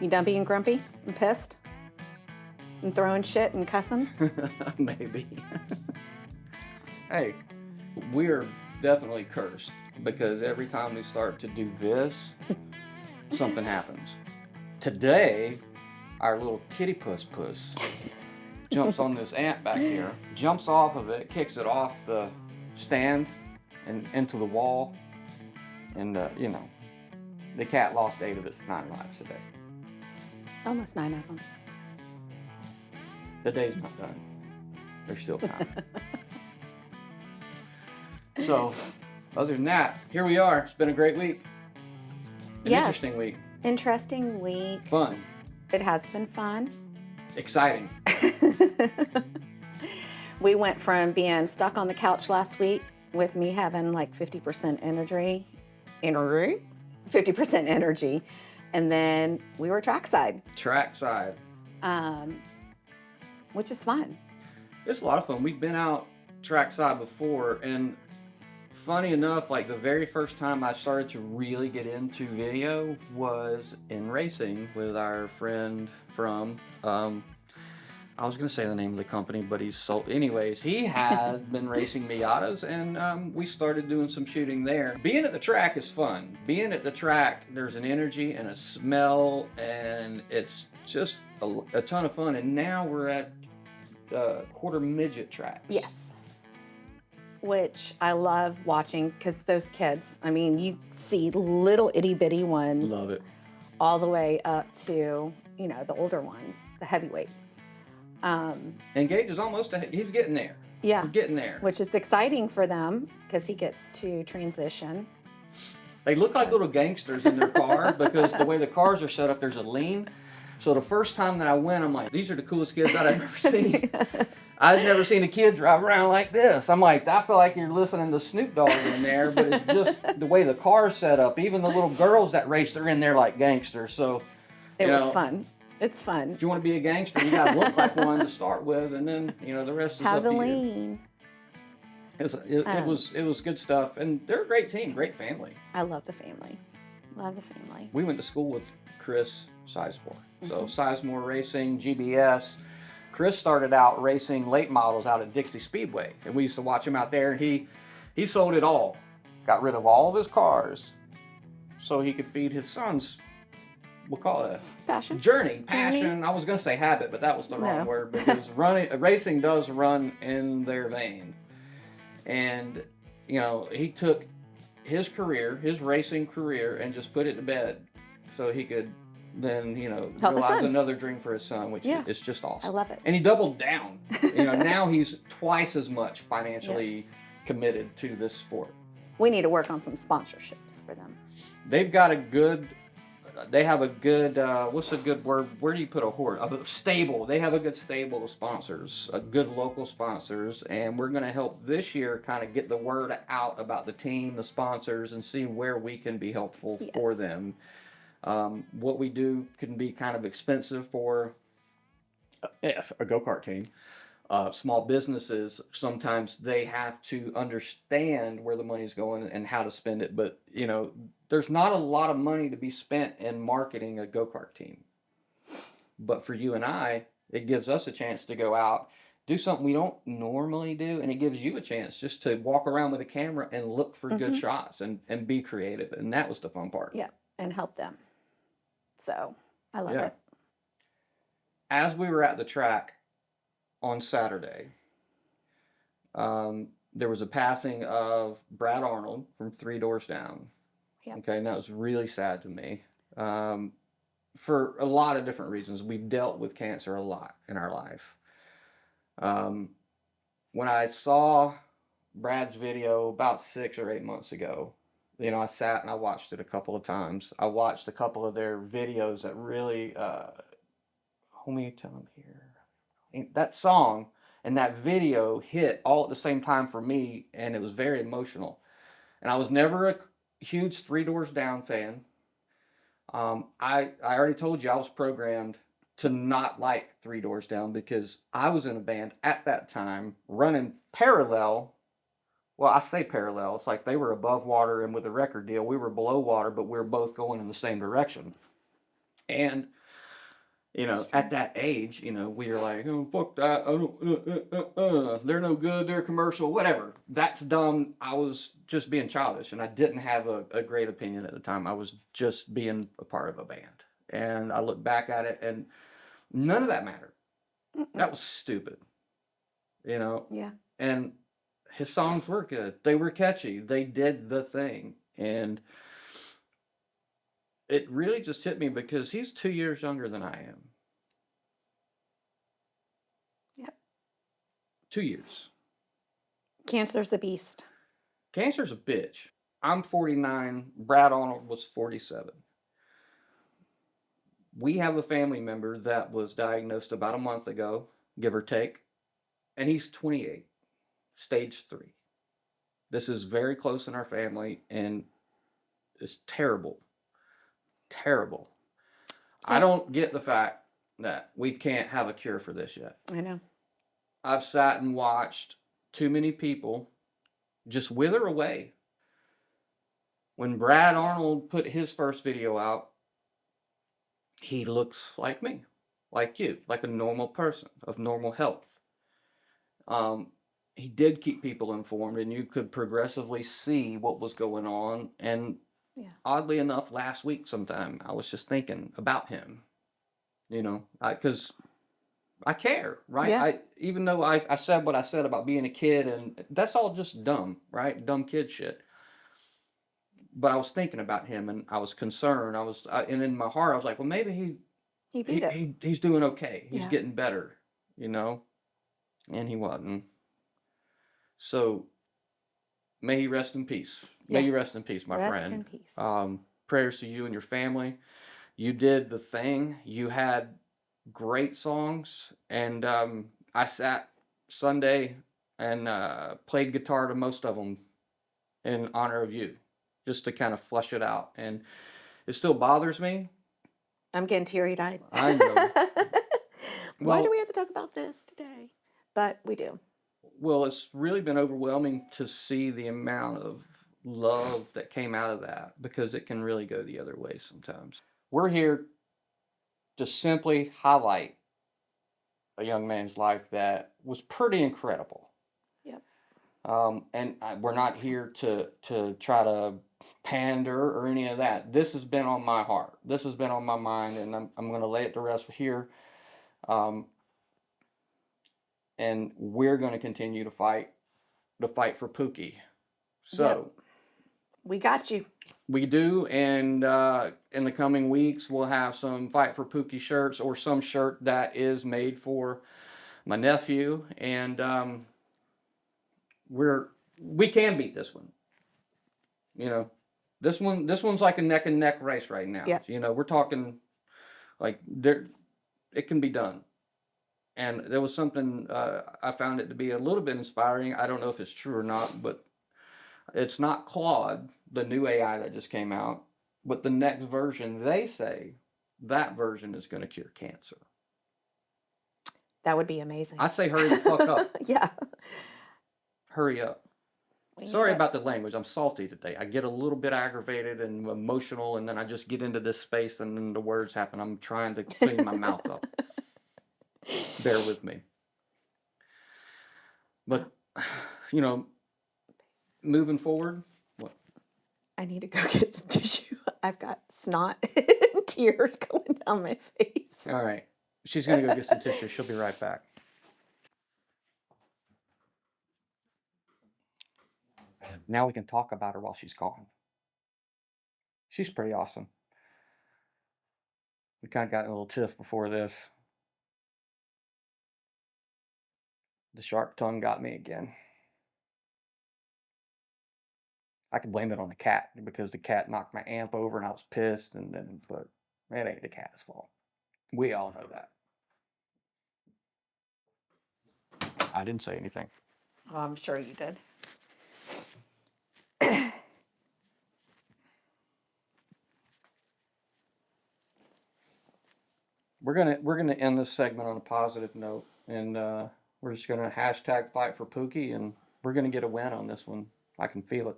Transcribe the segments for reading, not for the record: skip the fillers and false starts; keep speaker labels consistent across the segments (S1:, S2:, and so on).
S1: You done being grumpy and pissed and throwing shit and cussing?
S2: Maybe. Hey, we're definitely cursed because every time we start to do this, something happens. Today, our little kitty puss jumps on this ant back here, jumps off of it, kicks it off the stand and into the wall. And, the cat lost 8 of its 9 lives today.
S1: Almost 9 of them.
S2: The day's not done. There's still time. So, other than that, here we are. It's been a great week. Interesting week.
S1: Interesting week.
S2: Fun.
S1: It has been fun.
S2: Exciting.
S1: We went from being stuck on the couch last week with me having like 50% energy, 50% energy, and then we were trackside.
S2: Trackside.
S1: Which is fun.
S2: It's a lot of fun. We've been out trackside before, and funny enough, like the very first time I started to really get into video was in racing with our friend from, I was going to say the name of the company, but he's sold. Anyways, he had been racing Miatas, and we started doing some shooting there. Being at the track is fun. Being at the track, there's an energy and a smell, and it's just a ton of fun. And now we're at quarter midget tracks.
S1: Yes. Which I love watching because those kids, I mean, you see little itty bitty ones.
S2: Love it.
S1: All the way up to, the older ones, the heavyweights.
S2: And Gage is he's getting there.
S1: Yeah.
S2: We're getting there.
S1: Which is exciting for them because he gets to transition.
S2: They look like little gangsters in their car because the way the cars are set up, there's a lean. So the first time that I went, I'm like, these are the coolest kids that I've ever seen. I've never seen a kid drive around like this. I'm like, I feel like you're listening to Snoop Dogg in there, but it's just the way the car's set up. Even the little girls that race, they're in there like gangsters. So
S1: it was fun. It's fun.
S2: If you want to be a gangster, you got to look like one to start with, and then the rest is up to you.
S1: lean.
S2: It was good stuff, and they're a great team, great family.
S1: I love the family. Love the family.
S2: We went to school with Chris Sizemore. So Sizemore Racing, GBS. Chris started out racing late models out at Dixie Speedway, and we used to watch him out there, and he sold it all. Got rid of all of his cars so he could feed his sons. We'll call it a
S1: passion.
S2: Journey. I was going to say habit, but that was the wrong word because racing does run in their vein. And, he took his racing career, and just put it to bed so he could then, realize another dream for his son, which is just awesome.
S1: I love it.
S2: And he doubled down. Now he's twice as much financially committed to this sport.
S1: We need to work on some sponsorships for them.
S2: They've got they have a good, what's a good word? Where do you put a horse? A stable. They have a good stable of sponsors, good local sponsors, and we're going to help this year kind of get the word out about the team, the sponsors, and see where we can be helpful for them. What we do can be kind of expensive for a go-kart team. Small businesses, sometimes they have to understand where the money's going and how to spend it, but, there's not a lot of money to be spent in marketing a go-kart team. But for you and I, it gives us a chance to go out, do something we don't normally do, and it gives you a chance just to walk around with a camera and look for good shots and be creative. And that was the fun part.
S1: Yeah, and help them. So, I love it.
S2: As we were at the track on Saturday, there was a passing of Brad Arnold from 3 Doors Down. Yep. Okay, and that was really sad to me for a lot of different reasons. We've dealt with cancer a lot in our life. When I saw Brad's video about 6 or 8 months ago, I sat and I watched it a couple of times. I watched a couple of their videos that really, let me tell them here. That song and that video hit all at the same time for me, and it was very emotional. And I was never a huge 3 Doors Down fan. I already told you I was programmed to not like 3 Doors Down because I was in a band at that time running parallel. Well, I say parallel. It's like they were above water, and with a record deal, we were below water, but we were both going in the same direction. And You know,
S1: That's
S2: at
S1: true.
S2: that age, you know, we were like, oh, fuck that. I don't, they're no good. They're commercial, whatever. That's dumb. I was just being childish and I didn't have a great opinion at the time. I was just being a part of a band. And I look back at it and none of that mattered.
S1: Mm-mm.
S2: That was stupid, you know?
S1: Yeah.
S2: And his songs were good. They were catchy. They did the thing. And it really just hit me because he's 2 years younger than I am.
S1: Yep.
S2: 2 years.
S1: Cancer's a beast.
S2: Cancer's a bitch. I'm 49. Brad Arnold was 47. We have a family member that was diagnosed about a month ago, give or take, and he's 28, stage 3. This is very close in our family, and it's terrible. Terrible. I
S1: Yep.
S2: don't get the fact that we can't have a cure for this yet.
S1: I know.
S2: I've sat and watched too many people just wither away. When Brad Arnold put his first video out, he looks like me, like you, like a normal person of normal health. Um, he did keep people informed, and you could progressively see what was going on. And
S1: Yeah.
S2: oddly enough, last week sometime, I was just thinking about him, you know, because I care, right?
S1: Yeah.
S2: Even though I said what I said about being a kid, and that's all just dumb, right? Dumb kid shit. But I was thinking about him, and I was concerned. And in my heart, I was like, well, maybe
S1: He beat it.
S2: he's doing okay. He's
S1: Yeah.
S2: getting better, you know, and he wasn't. So may he rest in peace. May you
S1: Yes.
S2: rest in peace, my
S1: Rest
S2: friend.
S1: in peace.
S2: Prayers to you and your family. You did the thing. You had great songs, and I sat Sunday and played guitar to most of them in honor of you, just to kind of flush it out. And it still bothers me.
S1: I'm getting teary-eyed.
S2: I know.
S1: Why do we
S2: Well,
S1: have to talk about this today? But we do.
S2: well, it's really been overwhelming to see the amount of love that came out of that because it can really go the other way sometimes. We're here to simply highlight a young man's life that was pretty incredible.
S1: Yep.
S2: We're not here to try to pander or any of that. This has been on my heart. This has been on my mind, and I'm going to lay it to rest here. Um, and we're going to continue to fight for Pookie.
S1: Yep.
S2: So
S1: We got you.
S2: we do, and in the coming weeks, we'll have some Fight for Pookie shirts or some shirt that is made for my nephew, and we can beat this one. You know, this one's like a neck and neck race right now.
S1: Yep.
S2: You know, we're talking like there, it can be done. And there was something I found it to be a little bit inspiring. I don't know if it's true or not, but it's not Claude, the new AI that just came out, but the next version, they say that version is going to cure cancer.
S1: That would be amazing.
S2: I say hurry the fuck up.
S1: Yeah.
S2: Hurry up.
S1: We need
S2: Sorry
S1: it.
S2: about the language. I'm salty today. I get a little bit aggravated and emotional, and then I just get into this space, and then the words happen. I'm trying to clean my mouth up. Bear with me. But, you know, moving forward, what?
S1: I need to go get some tissue. I've got snot and tears going down my face.
S2: All right. She's going to go get some tissue. She'll be right back. Now we can talk about her while she's gone. She's pretty awesome. We kind of got in a little tiff before this. The sharp tongue got me again. I can blame it on the cat because the cat knocked my amp over and I was pissed, but it ain't the cat's fault. We all know that. I didn't say anything.
S1: Oh, I'm sure you did.
S2: We're gonna end this segment on a positive note, and we're just gonna hashtag fight for Pookie, and we're gonna get a win on this one. I can feel it.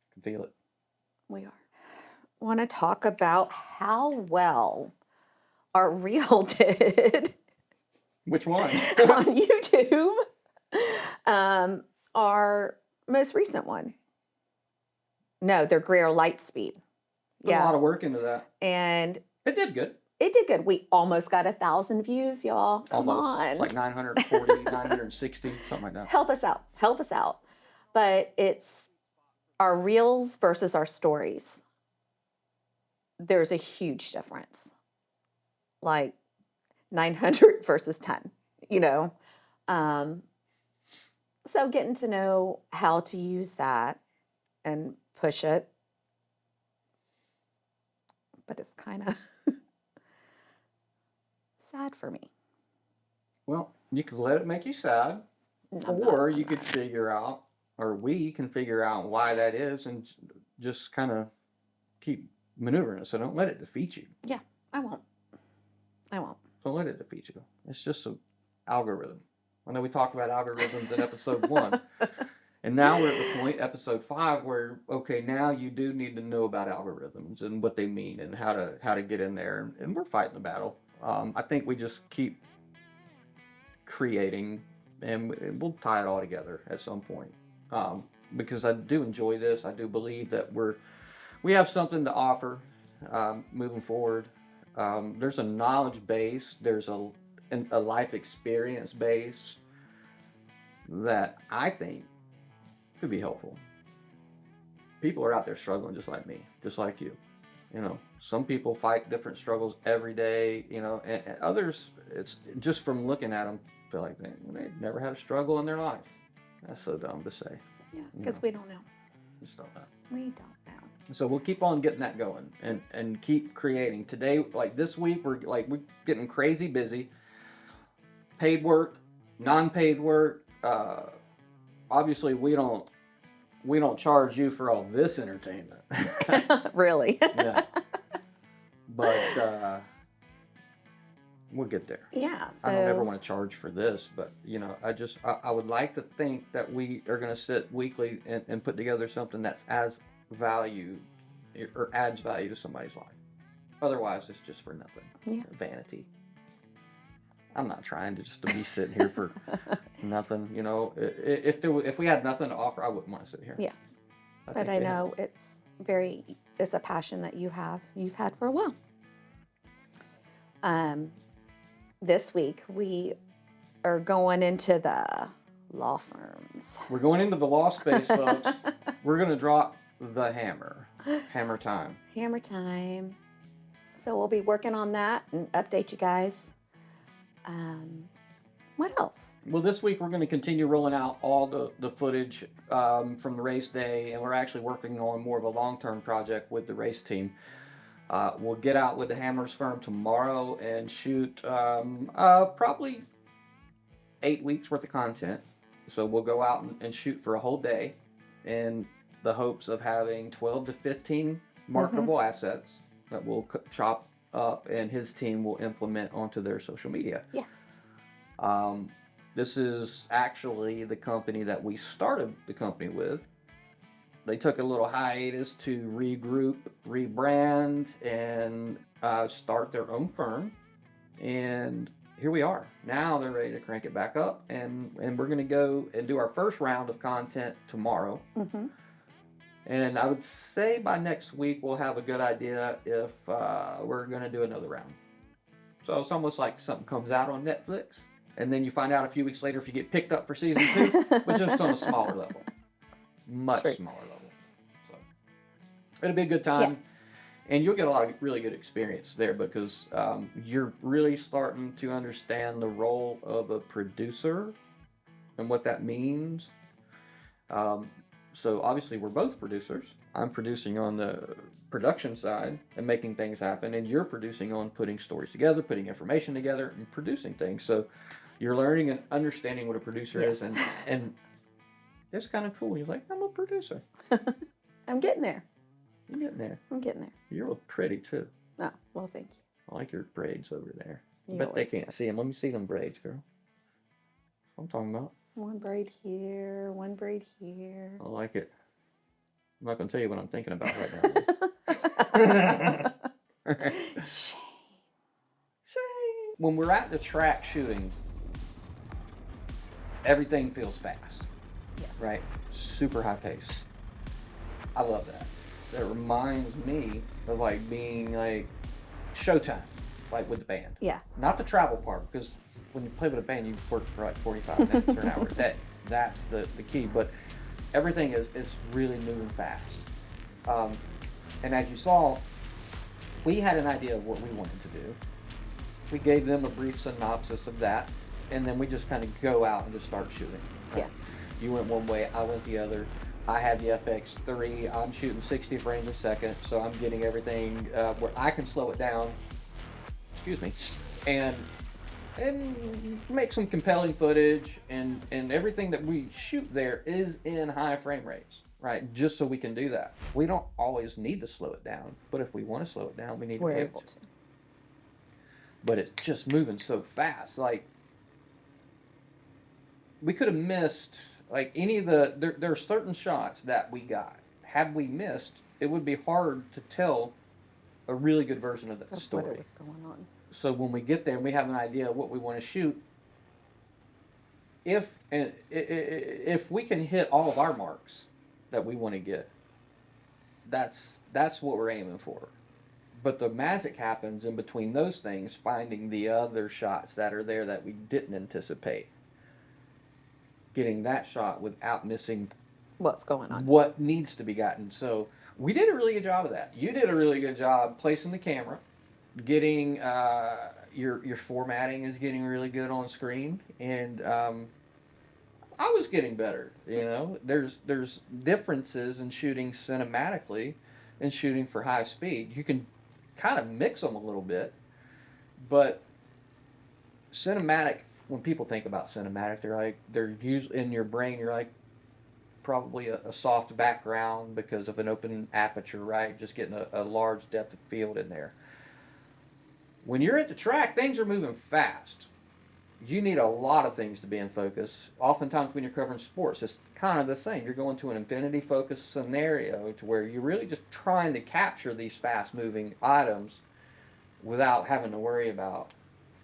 S2: I can feel it.
S1: We are. want to talk about how well our reel did
S2: Which one?
S1: on YouTube. Our most recent one. No, their Greer Lightspeed.
S2: Put a lot
S1: Yeah.
S2: of work into that.
S1: And
S2: It did good.
S1: it did good. We almost got 1,000 views, y'all. Come
S2: Almost.
S1: on.
S2: It's like 940, 960, something like that.
S1: Help us out. Help us out. But it's our reels versus our stories. There's a huge difference. Like 900 versus 10, you know. So getting to know how to use that and push it. But it's kind of sad for me.
S2: Well, you could let it make you sad, or you could figure out, or we can figure out why that is and just kind of keep maneuvering it. So don't let it defeat you.
S1: Yeah, I won't.
S2: Don't let it defeat you. It's just an algorithm. I know we talked about algorithms in episode 1. And now we're at the point, episode 5, where, okay, now you do need to know about algorithms and what they mean and how to get in there. And we're fighting the battle. I think we just keep creating, and we'll tie it all together at some point. Because I do enjoy this. I do believe that we have something to offer moving forward. There's a knowledge base. There's a life experience base that I think could be helpful. People are out there struggling just like me, just like you. You know, some people fight different struggles every day, you know, and others, it's just from looking at them, feel like they've never had a struggle in their life. That's so dumb to say.
S1: Yeah, because we don't know.
S2: Just don't know.
S1: We don't know.
S2: So we'll keep on getting that going and keep creating. Today, like this week, we're getting crazy busy. Paid work, non-paid work. Obviously, we don't charge you for all this entertainment.
S1: Really?
S2: Yeah. But we'll get there.
S1: Yeah. So
S2: I don't ever want to charge for this, but you know, I would like to think that we are going to sit weekly and put together something that's as value or adds value to somebody's life. Otherwise, it's just for nothing.
S1: Yeah.
S2: Vanity. I'm not trying to be sitting here for nothing. You know, if we had nothing to offer, I wouldn't want to sit here.
S1: Yeah. But I know it's a passion that you've had for a while. This week we are going into the law firms.
S2: We're going into the law space, folks. We're going to drop the hammer. Hammer time.
S1: Hammer time. So we'll be working on that and update you guys. What else?
S2: Well, this week we're going to continue rolling out all the footage from the race day, and we're actually working on more of a long-term project with the race team. We'll get out with the Hammers firm tomorrow and shoot probably 8 weeks worth of content. So we'll go out and shoot for a whole day in the hopes of having 12 to 15 marketable assets that we'll chop up and his team will implement onto their social media.
S1: Yes.
S2: This is actually the company that we started the company with. They took a little hiatus to regroup, rebrand, and start their own firm. And here we are. Now they're ready to crank it back up, and we're going to go and do our first round of content tomorrow.
S1: Mm-hmm.
S2: And I would say by next week we'll have a good idea if we're going to do another round. So it's almost like something comes out on Netflix, and then you find out a few weeks later if you get picked up for season 2, but just on a smaller level. Much smaller level. So it'll be a good time. Yeah. And you'll get a lot of really good experience there because you're really starting to understand the role of a producer and what that means. So obviously we're both producers. I'm producing on the production side and making things happen, and you're producing on putting stories together, putting information together, and producing things. So you're learning and understanding what a producer is, and it's kind of cool. You're like, I'm a producer.
S1: I'm getting there.
S2: You're getting there.
S1: I'm getting there.
S2: You're pretty too.
S1: Oh, well, thank you.
S2: I like your braids over there.
S1: You
S2: Bet they
S1: always
S2: can't see them. Let me see them braids, girl. What I'm talking about.
S1: One braid here, one braid here.
S2: I like it. I'm not going to tell you what I'm thinking about right now.
S1: Shame.
S2: When we're at the track shooting, everything feels fast,
S1: Yes.
S2: right? Super high pace. I love that. That reminds me of like being like showtime, like with the band.
S1: Yeah.
S2: Not the travel part, because when you play with a band, you work for like 45 minutes or an hour a day. That's the key. But everything is really moving fast. And as you saw, we had an idea of what we wanted to do. We gave them a brief synopsis of that, and then we just kind of go out and just start shooting. Right?
S1: Yeah.
S2: You went one way, I went the other. I have the FX3. I'm shooting 60 frames a second, so I'm getting everything where I can slow it down. Excuse me, and make some compelling footage, and everything that we shoot there is in high frame rates, right? Just so we can do that. We don't always need to slow it down, but if we want to slow it down, we need to
S1: We're
S2: be
S1: able to.
S2: But it's just moving so fast. Like, we could have missed like any of there are certain shots that we got. Had we missed, it would be hard to tell a really good version of that
S1: That's
S2: story.
S1: what it was going on.
S2: So when we get there and we have an idea of what we want to shoot, if we can hit all of our marks that we want to get, that's what we're aiming for. But the magic happens in between those things, finding the other shots that are there that we didn't anticipate. Getting that shot without missing
S1: What's going on?
S2: what needs to be gotten. So we did a really good job of that. You did a really good job placing the camera, getting your formatting is getting really good on screen, and I was getting better. You know, there's differences in shooting cinematically and shooting for high speed. You can kind of mix them a little bit, but cinematic. When people think about cinematic, they're usually in your brain. You're like probably a soft background because of an open aperture, right? Just getting a large depth of field in there. When you're at the track, things are moving fast. You need a lot of things to be in focus. Oftentimes when you're covering sports, it's kind of the same. You're going to an infinity focus scenario to where you're really just trying to capture these fast moving items without having to worry about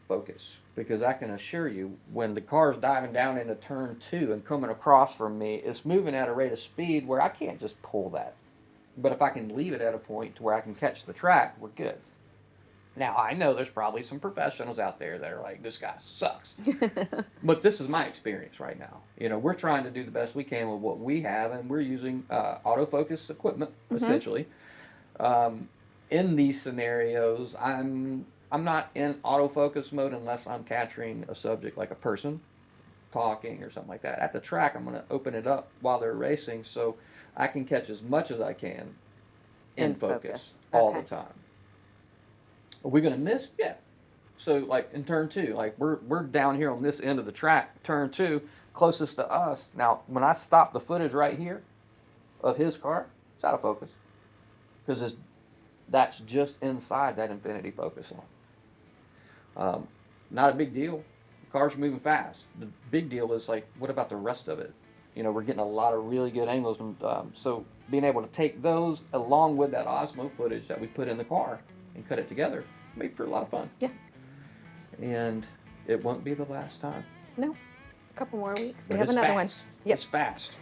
S2: focus. Because I can assure you, when the car's diving down into turn 2 and coming across from me, it's moving at a rate of speed where I can't just pull that. But if I can leave it at a point to where I can catch the track, we're good. Now, I know there's probably some professionals out there that are like, this guy sucks. But this is my experience right now. You know, we're trying to do the best we can with what we have, and we're using autofocus equipment, essentially. In these scenarios, I'm not in autofocus mode unless I'm capturing a subject like a person talking or something like that. At the track, I'm going to open it up while they're racing so I can catch as much as I can in focus all the time. Are we going to miss? Yeah. So like in turn 2, like we're down here on this end of the track, turn 2, closest to us. Now, when I stop the footage right here of his car, it's out of focus because that's just inside that infinity focus line. Not a big deal. The car's moving fast. The big deal is like, what about the rest of it? You know, we're getting a lot of really good angles, and so being able to take those along with that Osmo footage that we put in the car and cut it together made for a lot of fun.
S1: Yeah.
S2: And it won't be the last time.
S1: No. A couple more weeks.
S2: But
S1: We have
S2: it's
S1: another one.
S2: fast.
S1: Yep.
S2: It's fast.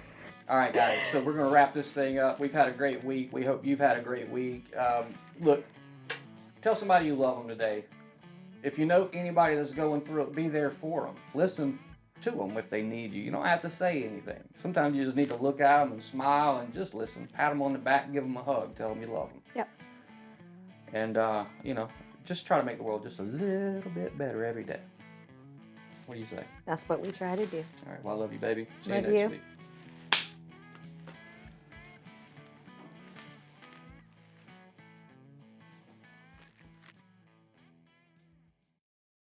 S2: All right, guys. So we're going to wrap this thing up. We've had a great week. We hope you've had a great week. Look, tell somebody you love them today. If you know anybody that's going through it, be there for them. Listen to them if they need you. You don't have to say anything. Sometimes you just need to look at them and smile and just listen. Pat them on the back, give them a hug, tell them you love them.
S1: Yep.
S2: And, you know, just try to make the world just a little bit better every day. What do you say?
S1: That's what we try to do.
S2: All right. Well, I love you, baby. See
S1: Love
S2: you next
S1: you.
S2: week.